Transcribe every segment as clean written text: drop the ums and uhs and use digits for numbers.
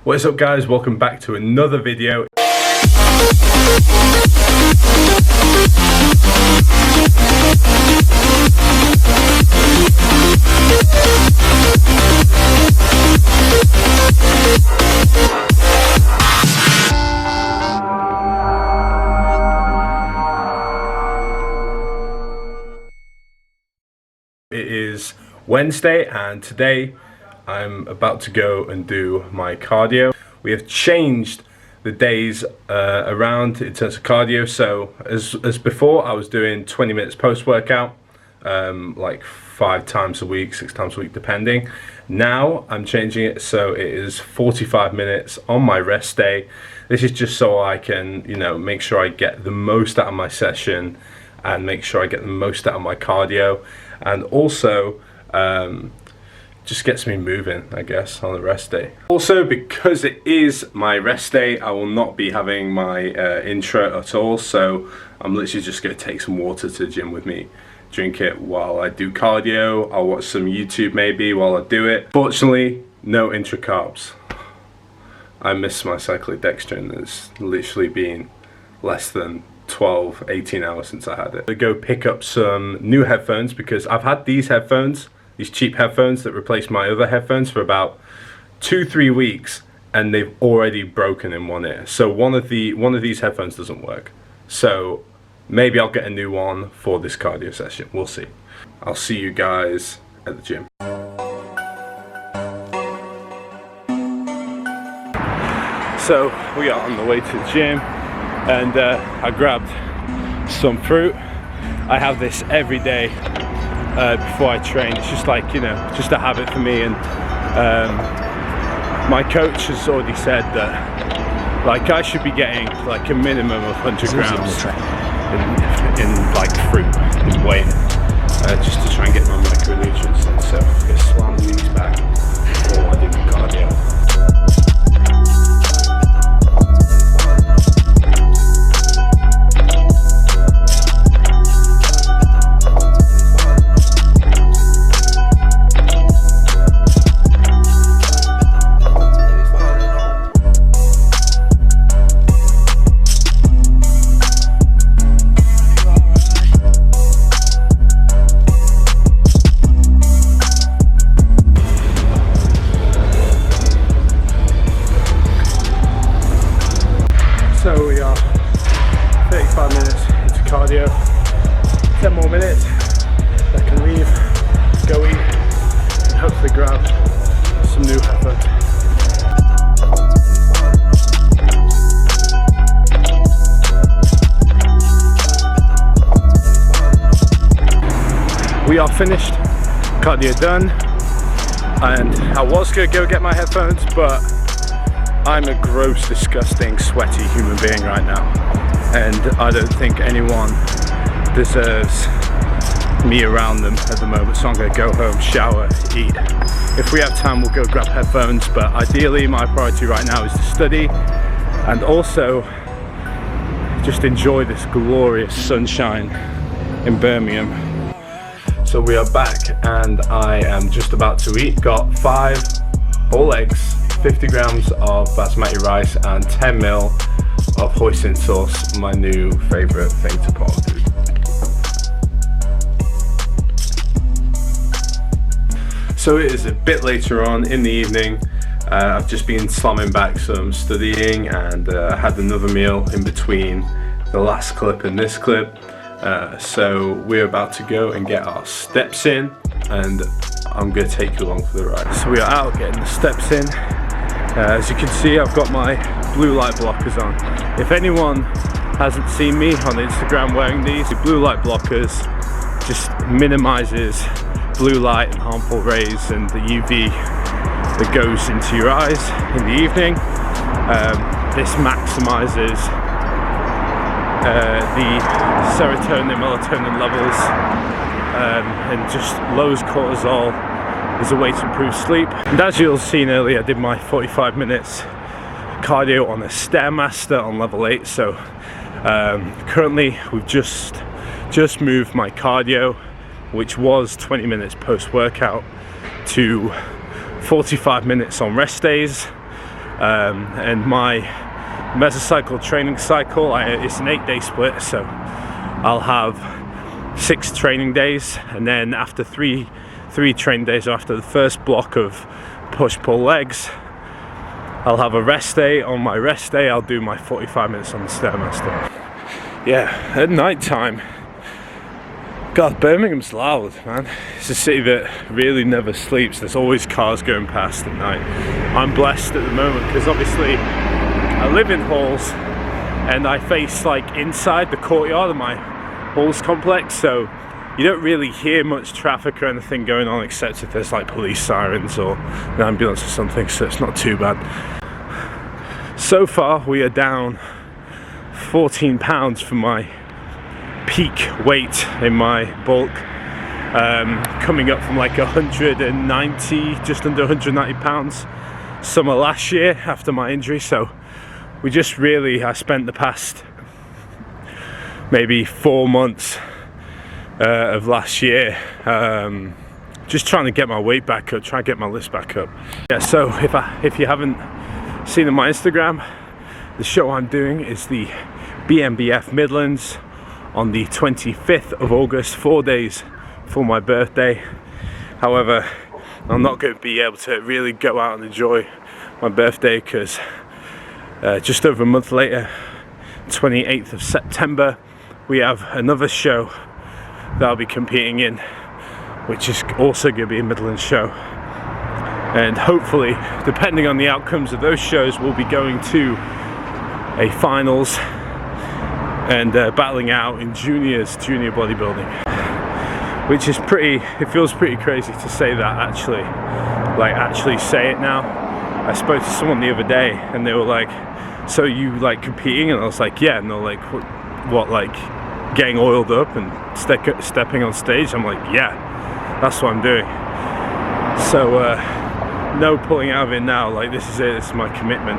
What is up guys, welcome back to another video. It is Wednesday and today I'm about to go and do my cardio. We have changed the days around in terms of cardio. So as before, I was doing 20 minutes post-workout, like 5 times a week, 6 times a week depending. Now I'm changing it so it is 45 minutes on my rest day. This is just so I can, make sure I get the most out of my session and make sure I get the most out of my cardio, and also just gets me moving, I guess, on the rest day. Also, because it is my rest day, I will not be having my intro at all, so I'm literally just going to take some water to the gym with me, drink it while I do cardio. I'll watch some YouTube maybe while I do it. Fortunately, no intra carbs. I miss my cyclodextrin. It's literally been less than 12-18 hours since I had it. I go pick up some new headphones because I've had these headphones, these cheap headphones that replace my other headphones, for about 2-3 weeks, and they've already broken in one ear. So one of these headphones doesn't work. So maybe I'll get a new one for this cardio session. We'll see. I'll see you guys at the gym. So we are on the way to the gym, and I grabbed some fruit. I have this every day before I train. It's just like, just a habit for me, and my coach has already said that like I should be getting like a minimum of 100 grams in like fruit in weight, just to try and get my micronutrients in. So I'm gonna slam these back while I do my cardio. So we are 35 minutes into cardio, 10 more minutes, I can leave, go eat, and hopefully grab some new headphones. We are finished, cardio done, and I was going to go get my headphones, but I'm a gross, disgusting, sweaty human being right now, and I don't think anyone deserves me around them at the moment, so I'm going to go home, shower, eat. If we have time, we'll go grab headphones, but ideally my priority right now is to study and also just enjoy this glorious sunshine in Birmingham. So we are back and I am just about to eat. Got 5 whole eggs, 50 grams of basmati rice, and 10 ml of hoisin sauce, my new favourite thing to put on food. So it is a bit later on in the evening. I've just been slamming back some studying, and I had another meal in between the last clip and this clip. So we're about to go and get our steps in, and I'm going to take you along for the ride. So we are out getting the steps in. As you can see, I've got my blue light blockers on. If anyone hasn't seen me on Instagram wearing these, the blue light blockers just minimizes blue light and harmful rays and the UV that goes into your eyes in the evening. This maximizes the serotonin, melatonin levels, and just lowers cortisol as a way to improve sleep. And as you'll have seen earlier, I did my 45 minutes cardio on a Stairmaster on level 8. So currently we've just moved my cardio, which was 20 minutes post-workout, to 45 minutes on rest days, and my mesocycle training cycle, it's an 8-day split, so I'll have 6 training days, and then after three training days, or after the first block of push-pull legs, I'll have a rest day. On my rest day, I'll do my 45 minutes on the Stairmaster. Yeah, at night time, God, Birmingham's loud, man. It's a city that really never sleeps. There's always cars going past at night. I'm blessed at the moment because obviously I live in halls and I face like inside the courtyard of my halls complex, so you don't really hear much traffic or anything going on except if there's like police sirens or an ambulance or something, so it's not too bad. So far we are down 14 pounds from my peak weight in my bulk, coming up from like 190, just under 190 pounds summer last year after my injury. So we just really, I spent the past maybe 4 months of last year just trying to get my weight back up, trying to get my lifts back up. Yeah, so if you haven't seen on my Instagram, the show I'm doing is the BMBF Midlands on the 25th of August, 4 days for my birthday. However, I'm not going to be able to really go out and enjoy my birthday because just over a month later, 28th of September, we have another show that I'll be competing in, which is also going to be a Midlands show. And hopefully, depending on the outcomes of those shows, we'll be going to a finals and battling out in junior bodybuilding, which is it feels pretty crazy to say that actually, like actually say it now. I spoke to someone the other day and they were like, so you like competing? And I was like, yeah. And they're like, what like getting oiled up and stepping on stage? I'm like, yeah, that's what I'm doing. So no pulling out of it now. Like, this is it, this is my commitment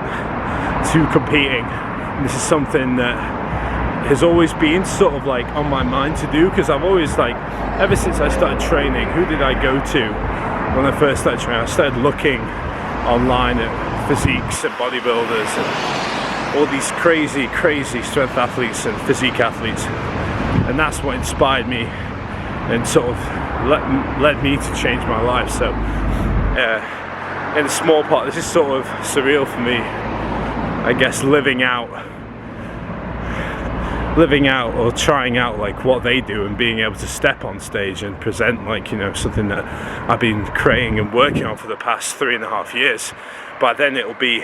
to competing. And this is something that has always been sort of like on my mind to do, because I've always, like, ever since I started training, who did I go to when I first started training? I started looking online at physiques and bodybuilders and all these crazy strength athletes and physique athletes, and that's what inspired me and sort of led me to change my life. So in a small part, this is sort of surreal for me, I guess, living out or trying out like what they do and being able to step on stage and present, like, you know, something that I've been creating and working on for the past 3.5 years. But then it'll be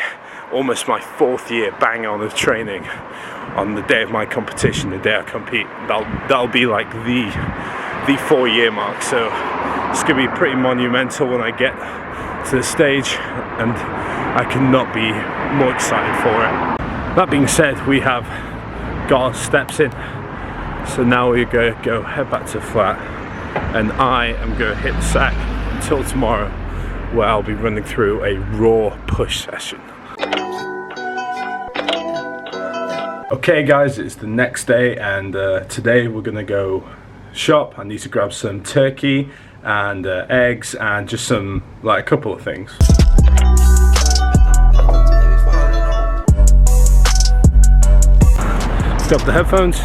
almost my 4th year bang on of training on the day of my competition, the day I compete. That'll be like the 4-year mark. So it's gonna be pretty monumental when I get to the stage, and I cannot be more excited for it. That being said, we have got our steps in, so now we're going to go head back to the flat, and I am going to hit the sack until tomorrow, where I'll be running through a raw push session. Okay guys, it's the next day, and today we're going to go shop. I need to grab some turkey and eggs and just some, like, a couple of things. Got the headphones.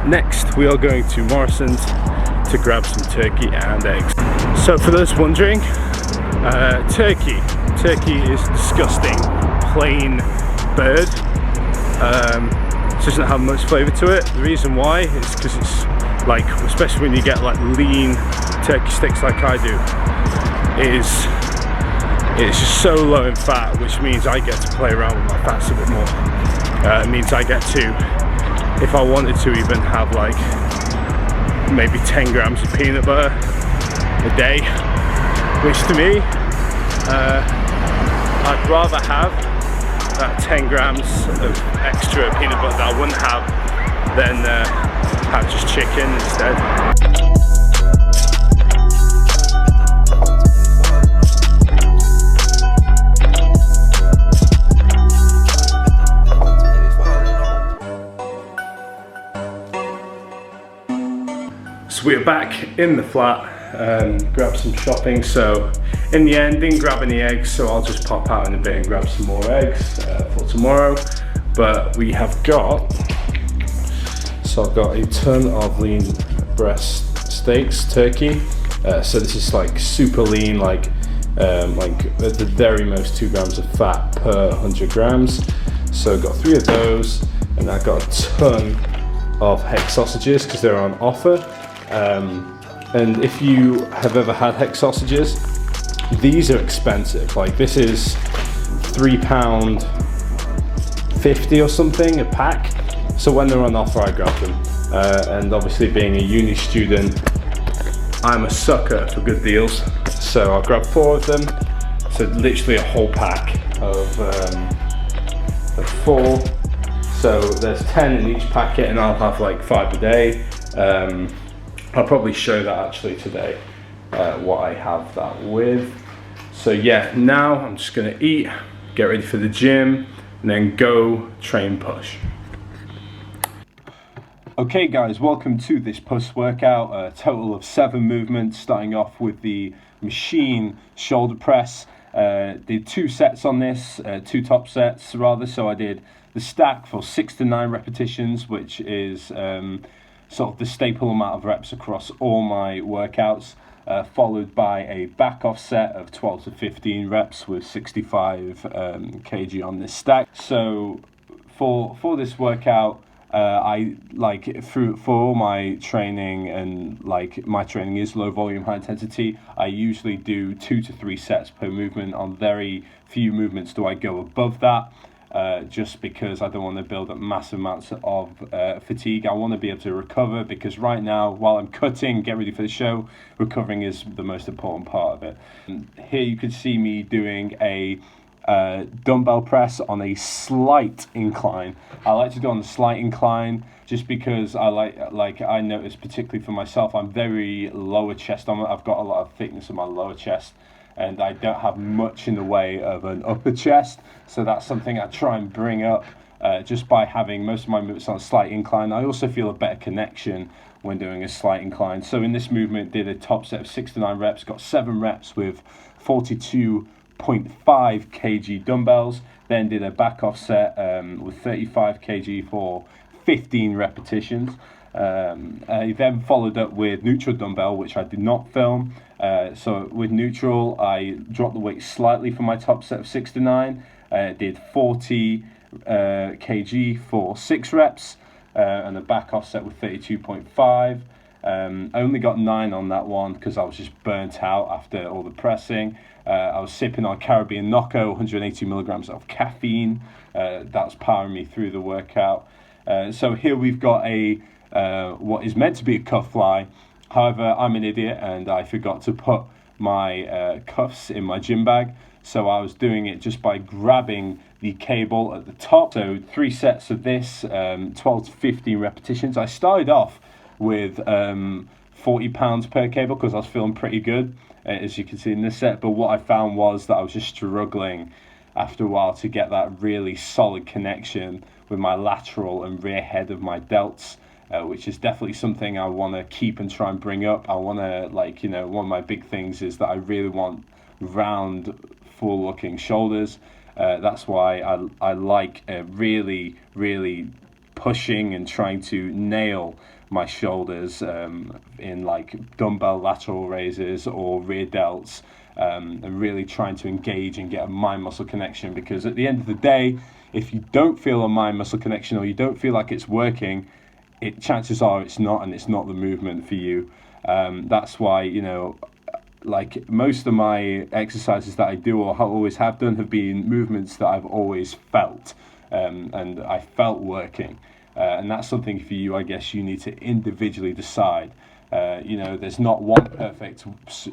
Next we are going to Morrison's to grab some turkey and eggs. So for those wondering, turkey is a disgusting plain bird. It doesn't have much flavour to it. The reason why is because it's like, especially when you get like lean turkey sticks like I do, it's just so low in fat, which means I get to play around with my fats a bit more. It means I get to, if I wanted to, even have like maybe 10 grams of peanut butter a day, which to me, I'd rather have that 10 grams of extra peanut butter that I wouldn't have than have just chicken instead. So we're back in the flat, grabbed some shopping. So In the end, didn't grab any eggs, so I'll just pop out in a bit and grab some more eggs for tomorrow. But we have got, so I've got a ton of lean breast steaks, turkey. So this is like super lean, like at the very most 2 grams of fat per 100 grams. So I've got 3 of those, and I've got a ton of hex sausages because they're on offer. And if you have ever had hex sausages, these are expensive. Like this is £3.50 or something a pack. So when they're on offer, I grab them. And obviously being a uni student, I'm a sucker for good deals. So I'll grab 4 of them. So literally a whole pack of 4. So there's 10 in each packet, and I'll have like 5 a day. I'll probably show that actually today, what I have that with. So yeah, now I'm just gonna eat, get ready for the gym, and then go train push. Okay guys, welcome to this push workout. A total of 7 movements, starting off with the machine shoulder press. Did 2 sets on this, 2 top sets rather. So I did the stack for 6 to 9 repetitions, which is sort of the staple amount of reps across all my workouts, followed by a back off set of 12 to 15 reps with 65 kg on this stack. So for this workout, I like for all my training, and like my training is low volume, high intensity, I usually do 2 to 3 sets per movement. On very few movements do I go above that, just because I don't want to build up massive amounts of fatigue. I want to be able to recover, because right now, while I'm cutting, get ready for the show, recovering is the most important part of it. And here you can see me doing a dumbbell press on a slight incline. I like to do on the slight incline just because I I notice, particularly for myself, I'm very lower chest on it. I've got a lot of thickness in my lower chest, and I don't have much in the way of an upper chest. So that's something I try and bring up just by having most of my movements on a slight incline. I also feel a better connection when doing a slight incline. So in this movement, did a top set of 6 to 9 reps, got 7 reps with 42.5 kg dumbbells, then did a back off set with 35 kg for 15 repetitions. I then followed up with neutral dumbbell, which I did not film. So with neutral, I dropped the weight slightly for my top set of 6 to 9, did 40 kg for 6 reps, and a back off set with 32.5. I only got 9 on that one because I was just burnt out after all the pressing. I was sipping on Caribbean Nocco, 180 milligrams of caffeine. That's powering me through the workout. So here we've got a what is meant to be a cuff fly. However, I'm an idiot and I forgot to put my cuffs in my gym bag. So I was doing it just by grabbing the cable at the top. So 3 sets of this, 12 to 15 repetitions. I started off with 40 pounds per cable because I was feeling pretty good, as you can see in this set. But what I found was that I was just struggling after a while to get that really solid connection with my lateral and rear head of my delts, which is definitely something I want to keep and try and bring up. I want to, like, you know, one of my big things is that I really want round, full looking shoulders. That's why I like really pushing and trying to nail my shoulders in like dumbbell lateral raises or rear delts, and really trying to engage and get a mind muscle connection, because at the end of the day, if you don't feel a mind muscle connection or you don't feel like it's working, chances are it's not, and it's not the movement for you. That's why, you know, like most of my exercises that I do or always have done have been movements that I've always felt, and I felt working. And that's something for you, I guess you need to individually decide. You know, there's not one perfect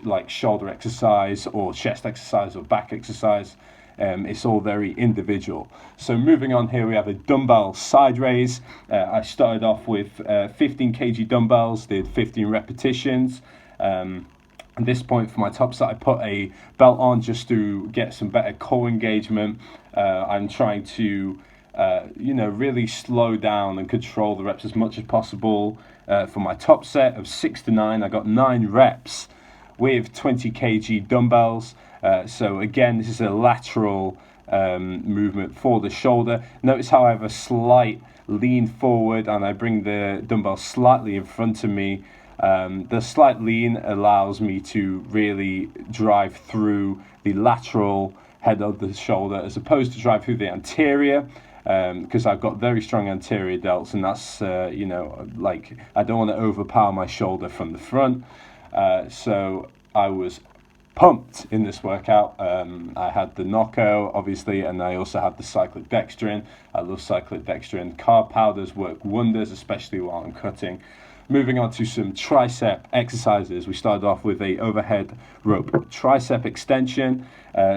like shoulder exercise or chest exercise or back exercise. It's all very individual. So moving on, here we have a dumbbell side raise. I started off with 15 kg dumbbells, did 15 repetitions. At this point for my top set, I put a belt on just to get some better core engagement. I'm trying to you know, really slow down and control the reps as much as possible. For my top set of 6 to 9, I got 9 reps with 20 kg dumbbells. So again, this is a lateral movement for the shoulder. Notice how I have a slight lean forward and I bring the dumbbell slightly in front of me. The slight lean allows me to really drive through the lateral head of the shoulder as opposed to drive through the anterior, because I've got very strong anterior delts, and that's you know, like, I don't want to overpower my shoulder from the front. So I was pumped in this workout. I had the Knocko, obviously, and I also had the cyclic dextrin. I love cyclic dextrin. Carb powders work wonders, especially while I'm cutting. Moving on to some tricep exercises. We started off with a overhead rope tricep extension.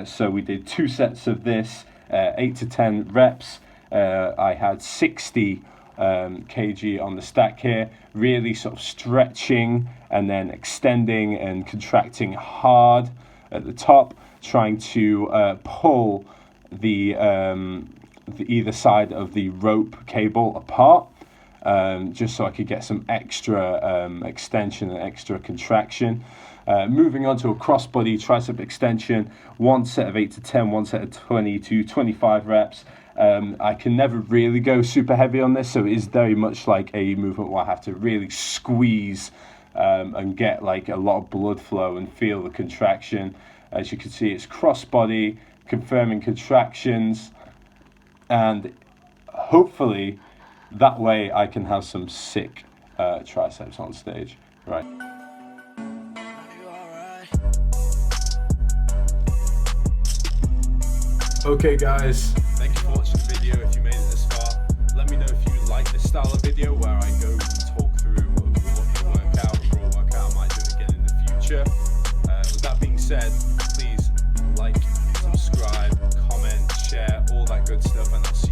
So we did 2 sets of this, 8 to 10 reps. I had 60 kg on the stack here, really sort of stretching and then extending and contracting hard at the top, trying to pull the either side of the rope cable apart, just so I could get some extra extension and extra contraction. Moving on to a crossbody tricep extension, 1 set of 8 to 10, 1 set of 20 to 25 reps. I can never really go super heavy on this, so it is very much like a movement where I have to really squeeze and get like a lot of blood flow and feel the contraction. As you can see, it's crossbody, confirming contractions, and hopefully that way I can have some sick triceps on stage. Right. Okay guys, thank you for watching the video. If you made it this far, let me know if you like this style of video where I go and talk through what the workout, raw workout, I might do it again in the future. With that being said, please like, subscribe, comment, share, all that good stuff, and I'll see you